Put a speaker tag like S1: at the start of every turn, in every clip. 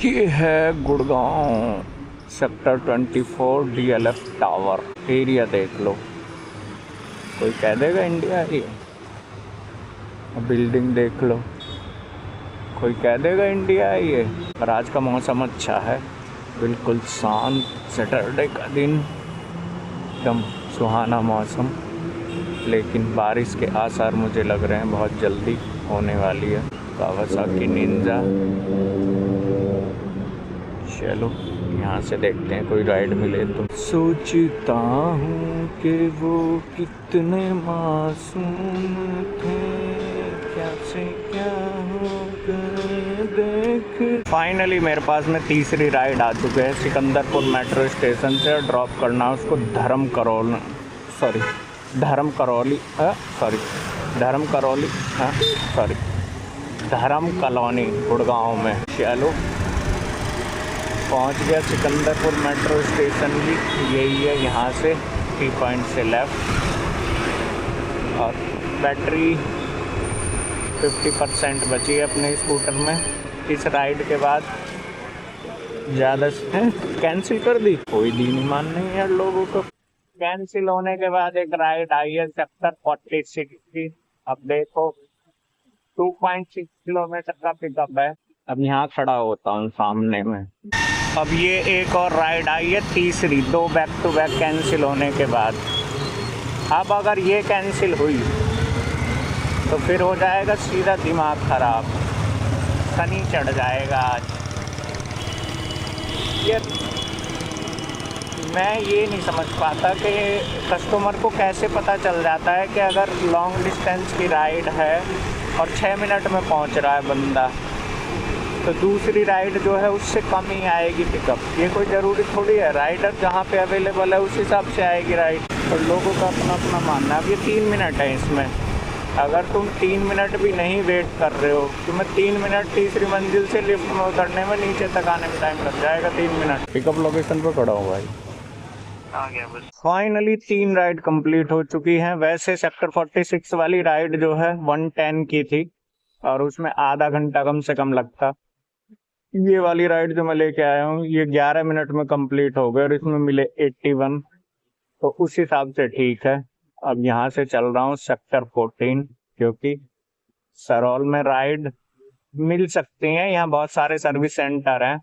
S1: ये है Gurgaon sector 24 DLF tower. Area देख लो, कोई कह देगा इंडिया है ये। बिल्डिंग देख लो, कोई कह देगा इंडिया है ये। पर आज का मौसम अच्छा है, बिल्कुल शांत, सैटरडे का दिन, एकदम सुहाना मौसम। लेकिन बारिश के आसार मुझे लग रहे हैं बहुत जल्दी होने वाली है। Kawasaki Ninja. चलो यहाँ से देखते हैं कोई राइड मिले तो। सोचता हूँ कि वो कितने मासूम थे, क्या से क्या हो गए देख। फाइनली मेरे पास में तीसरी राइड आ चुके हैं। सिकंदरपुर मेट्रो स्टेशन से ड्रॉप करना उसको धर्म करौली धर्म कॉलोनी गुड़गांव में। चलो पहुंच गया सिकंदरपुर मेट्रो स्टेशन भी यही है। यहाँ से टी पॉइंट से लेफ्ट, और बैटरी 50% बची है अपने स्कूटर में। इस राइड के बाद ज़्यादा कैंसिल कर दी, कोई दीन ईमान नहीं है लोगों को। कैंसिल होने के बाद एक राइड आई है सेक्टर 46 की। अब देखो 2.6 किलोमीटर का पिकअप है। अब यहाँ खड़ा होता हूँ सामने में। अब ये एक और राइड आई है तीसरी, 2 बैक टू बैक कैंसिल होने के बाद। अब अगर ये कैंसिल हुई तो फिर हो जाएगा सीधा दिमाग खराब, शनि चढ़ जाएगा आज। ये मैं ये नहीं समझ पाता कि कस्टमर को कैसे पता चल जाता है कि अगर लॉन्ग डिस्टेंस की राइड है और 6 मिनट में पहुंच रहा है बंदा, तो दूसरी राइड जो है उससे कम ही आएगी पिकअप। ये कोई ज़रूरी थोड़ी है, राइडर जहाँ पे अवेलेबल है उस हिसाब से आएगी राइड। और लोगों का अपना अपना मानना है। अब ये 3 मिनट है इसमें, अगर तुम 3 मिनट भी नहीं वेट कर रहे हो तो मैं 3 मिनट तीसरी मंजिल से लिफ्ट में उतरने में, नीचे तक आने में टाइम लग जाएगा 3 मिनट। पिकअप लोकेशन पर खड़ा हूँ भाई, आ गया बस। फाइनली 3 राइड कंप्लीट हो चुकी हैं। वैसे सेक्टर 46 वाली राइड जो है 110 की थी और उसमें आधा घंटा कम से कम लगता। ये वाली राइड जो मैं लेके आया हूँ ये 11 मिनट में कंप्लीट हो गई और इसमें मिले 81, तो उस हिसाब से ठीक है। अब यहाँ से चल रहा हूँ सेक्टर 14, क्योंकि सरौल में राइड मिल सकती हैं। यहाँ बहुत सारे सर्विस सेंटर हैं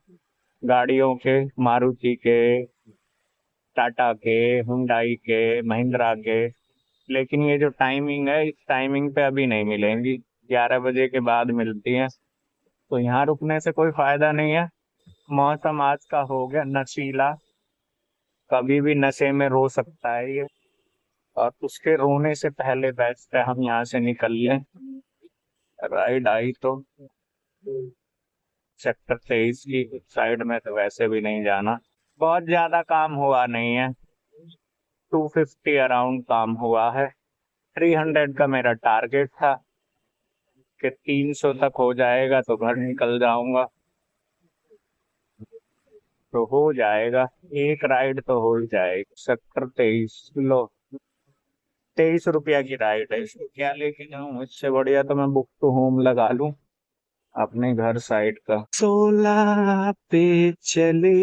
S1: गाड़ियों के, मारुति के, टाटा के, हुंडई के, महिंद्रा के। लेकिन ये जो टाइमिंग है, इस टाइमिंग पे अभी नहीं मिलेंगी, 11 बजे के बाद मिलती हैं। तो यहाँ रुकने से कोई फायदा नहीं है। मौसम आज का हो गया नशीला, कभी भी नशे में रो सकता है ये, और उसके रोने से पहले बेस्ट है हम यहाँ से निकल लें। राइड आई तो सेक्टर 23 की साइड में तो वैसे भी नहीं जाना, बहुत ज्यादा काम हुआ नहीं है। 250 अराउंड काम हुआ है। 300 का मेरा टारगेट था कि 300 तक हो जाएगा तो घर निकल जाऊंगा, तो हो जाएगा। एक राइड तो हो ही जाएगी। सेक्टर 23 लो, 23 रुपया की राइड है, इसको क्या लेके जाऊं? इससे बढ़िया तो मैं बुक टू होम लगा लूं अपने घर साइड का। 16 पे चले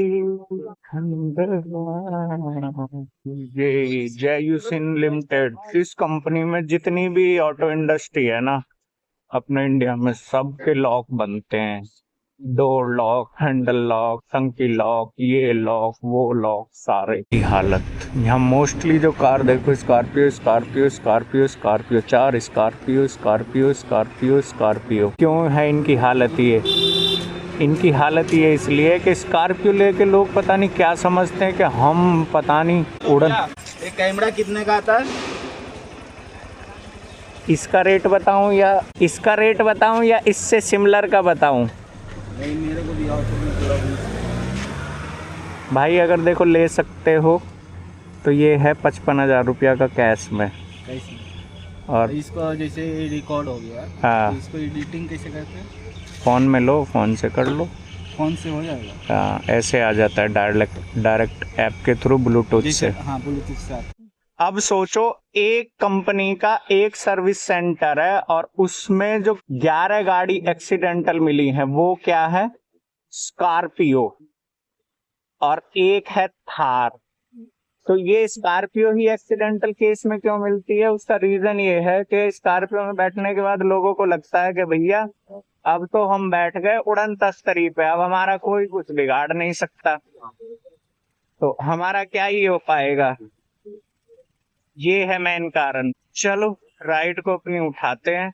S1: ये जयूसिन लिमिटेड, इस कंपनी में जितनी भी ऑटो इंडस्ट्री है ना अपने इंडिया में, सबके लॉक बनते हैं। डोर लॉक, हैंडल लॉक, टंकी लॉक, ये लॉक, वो लॉक, सारे की हालत। यहाँ मोस्टली जो कार देखो, स्कॉर्पियो, 4 स्कॉर्पियो। क्यों है इनकी हालत ये? इनकी हालत ये इसलिए कि स्कॉर्पियो लेके लोग पता नहीं क्या समझते हैं कि हम पता नहीं उड़न।
S2: एक कैमरा कितने का आता है?
S1: इसका रेट बताऊं या इससे सिमिलर का बताऊं?
S2: नहीं, मेरे को दिया
S1: भाई अगर देखो ले सकते हो तो ये है 55,000 रुपया का कैश में।
S2: कैसे?
S1: और
S2: इसको जैसे रिकॉर्ड हो गया,
S1: हाँ,
S2: तो इसको एडिटिंग कैसे करते हैं?
S1: फ़ोन में लो, फ़ोन से कर लो।
S2: फ़ोन से हो जाएगा?
S1: हाँ, ऐसे आ जाता है डायरेक्ट ऐप के थ्रू, ब्लूटूथ से।
S2: हाँ, ब्लूटूथ से।
S1: अब सोचो, एक कंपनी का एक सर्विस सेंटर है और उसमें जो 11 गाड़ी एक्सीडेंटल मिली है वो क्या है? स्कॉर्पियो और एक है थार। तो ये स्कॉर्पियो ही एक्सीडेंटल केस में क्यों मिलती है, उसका रीजन ये है कि स्कॉर्पियो में बैठने के बाद लोगों को लगता है कि भैया अब तो हम बैठ गए उड़न तस्तरी पे, अब हमारा कोई कुछ बिगाड़ नहीं सकता, तो हमारा क्या ही हो पाएगा। ये है मेन कारण। चलो राइड को अपनी उठाते हैं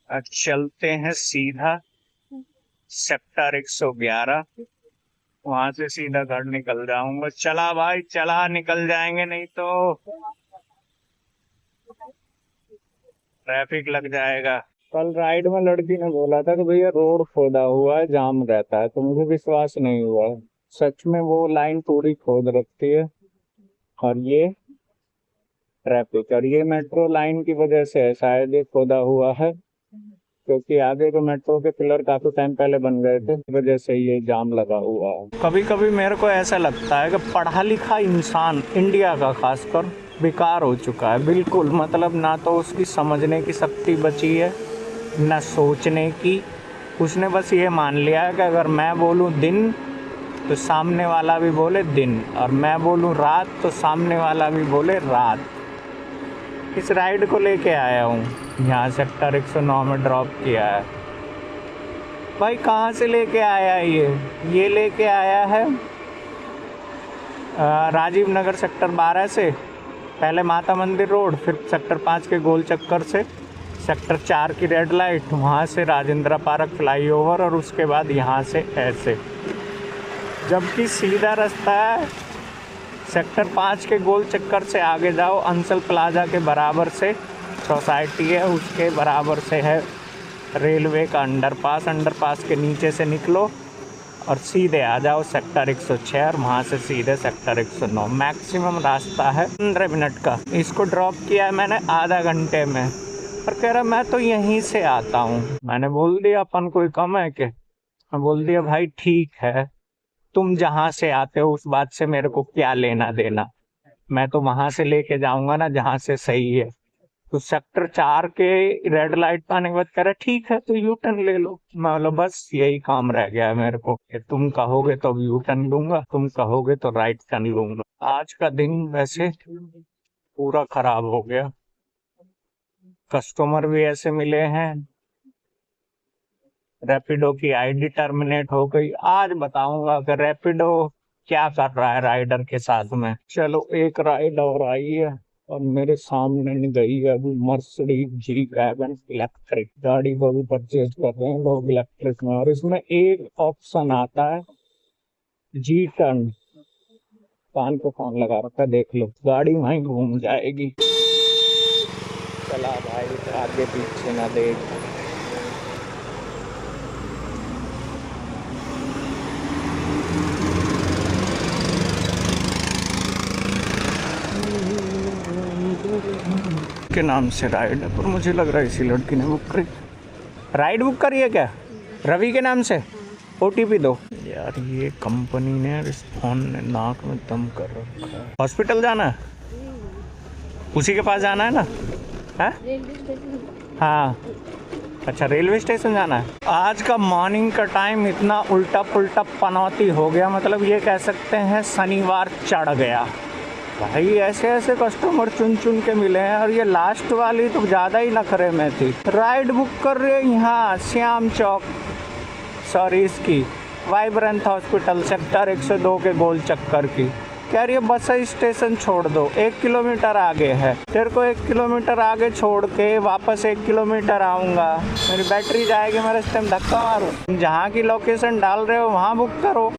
S1: और चलते हैं सीधा सेक्टर 111, वहां से सीधा घर निकल जाऊंगा। चला भाई चला, निकल जाएंगे नहीं तो ट्रैफिक लग जाएगा। कल राइड में लड़की ने बोला था कि भैया रोड खोदा हुआ है, जाम रहता है, तो मुझे विश्वास नहीं हुआ। सच में वो लाइन पूरी खोद रखती है और ये ट्रैफिक, और ये मेट्रो लाइन की वजह से है शायद ये खोदा हुआ है, क्योंकि आगे के मेट्रो के पिलर काफी टाइम पहले बन गए थे, इस वजह से ये जाम लगा हुआ है। कभी कभी मेरे को ऐसा लगता है कि पढ़ा लिखा इंसान इंडिया का खासकर बेकार हो चुका है बिल्कुल। मतलब ना तो उसकी समझने की शक्ति बची है, ना सोचने की। उसने बस ये मान लिया है कि अगर मैं बोलूँ दिन तो सामने वाला भी बोले दिन, और मैं बोलूँ रात तो सामने वाला भी बोले रात। इस राइड को लेके आया हूँ, यहाँ सेक्टर 109 में ड्रॉप किया है। भाई कहाँ से लेके आया है ये लेके आया है राजीव नगर सेक्टर 12 से, पहले माता मंदिर रोड, फिर सेक्टर 5 के गोल चक्कर से सेक्टर 4 की रेड लाइट, वहाँ से राजेंद्र पार्क फ्लाईओवर, और उसके बाद यहाँ से ऐसे। जबकि सीधा रास्ता है सेक्टर 5 के गोल चक्कर से आगे जाओ, अंसल प्लाजा के बराबर से सोसाइटी है, उसके बराबर से है रेलवे का अंडरपास। अंडरपास के नीचे से निकलो और सीधे आ जाओ सेक्टर 106, और वहाँ से सीधे सेक्टर 109। मैक्सिमम रास्ता है 15 मिनट का। इसको ड्रॉप किया है मैंने आधा घंटे में, और कह रहा मैं तो यहीं से आता हूँ। मैंने बोल दिया अपन कोई कम है क्या, मैं बोल दिया भाई ठीक है, तुम जहाँ से आते हो उस बात से मेरे को क्या लेना देना, मैं तो वहां से लेके जाऊंगा ना जहाँ से सही है। तो सेक्टर 4 के रेड लाइट पाने के बाद कह रहा ठीक है तो यू टर्न ले लो। मतलब बस यही काम रह गया है मेरे को कि तुम कहोगे तो यू टर्न लूंगा, तुम कहोगे तो राइट टर्न लूंगा। आज का दिन वैसे पूरा खराब हो गया, कस्टमर भी ऐसे मिले हैं, रैपिडो की आईडी टर्मिनेट हो गई। आज बताऊंगा कि रैपिडो क्या कर रहा है राइडर के साथ में। चलो एक राइड और आई है और मेरे सामने गई है अभी मर्सिडीज जी वैगन इलेक्ट्रिक गाड़ी को भी परचेज कर रहे हैं लोग इलेक्ट्रिक में, और इसमें एक ऑप्शन आता है जी टर्न। कान को फोन लगा रखा, देख लो गाड़ी वहीं घूम जाएगी। चला भाई आगे पीछे ना देख। के नाम से राइड है, पर मुझे लग रहा है इसी लड़की ने बुक करी। राइड बुक करी है क्या रवि के नाम से? OTP दो यार। ये कंपनी ने इस फोन ने नाक में दम कर रखा है। हॉस्पिटल जाना है, उसी के पास जाना है ना? है हाँ अच्छा, रेलवे स्टेशन जाना है। आज का मॉर्निंग का टाइम इतना उल्टा पुल्टा पनौती हो गया, मतलब ये कह सकते हैं शनिवार चढ़ गया भाई। ऐसे ऐसे कस्टमर चुन चुन के मिले हैं, और ये लास्ट वाली तो ज़्यादा ही नखरे में थी। राइड बुक कर रहे हैं यहाँ श्याम चौक, सॉरी इसकी वाइब्रेंट हॉस्पिटल सेक्टर 102 के गोल चक्कर की। कह रही है बस स्टेशन छोड़ दो, 1 किलोमीटर आगे है। तेरे को 1 किलोमीटर आगे छोड़ के वापस 1 किलोमीटर आऊँगा, मेरी बैटरी जाएगी, मैं इस टाइम धक्का मारूँ। जहाँ की लोकेशन डाल रहे हो वहाँ बुक करो।